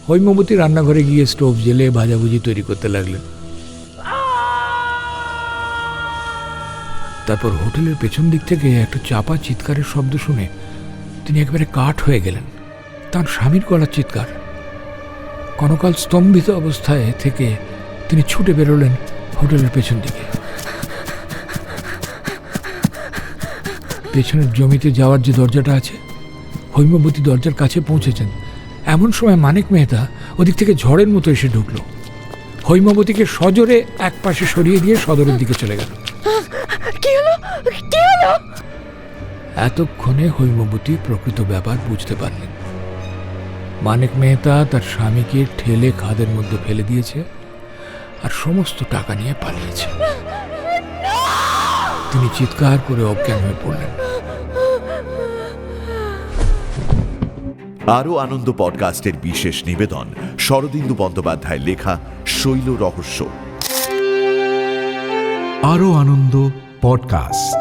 হৈমবতী রান্নাঘরে গিয়ে স্টোভ জ্বেলে ভাজাভুজি তৈরি করতে লাগলেন। তারপর হোটেলের পেছন দিক থেকে একটা চাপা চিৎকারের শব্দ শুনে তিনি একেবারে কাঠ হয়ে গেলেন। তার স্বামীর গলার চিৎকার। কনকাল স্তম্ভিত অবস্থায় থেকে তিনি ছুটে বেরোলেন হোটেলের পেছন দিকে। পেছনের জমিতে যাওয়ার যে দরজাটা আছে, হৈমবতী দরজার কাছে পৌঁছেছেন। এমন সময় মানিক মেহতা ওদিক থেকে ঝড়ের মতো এসে ঢুকলো। হৈমবতীকে সজোরে এক পাশে সরিয়ে দিয়ে সদরের দিকে চলে গেল। এতক্ষণে হৈমবতী প্রকৃত ব্যাপার বুঝতে পারলেন। মানিক মেহতা তার স্বামীকে ঠেলে খাদের মধ্যে ফেলে দিয়েছে আর সমস্ত টাকা নিয়ে পালিয়েছে। তিনি চিৎকার করে অজ্ঞান হয়ে পড়লেন। আরো আনন্দ পডকাস্টের বিশেষ নিবেদন, শরদিন্দু বন্দ্যোপাধ্যায় লেখা শৈল রহস্য। আরো আনন্দ পডকাস্ট।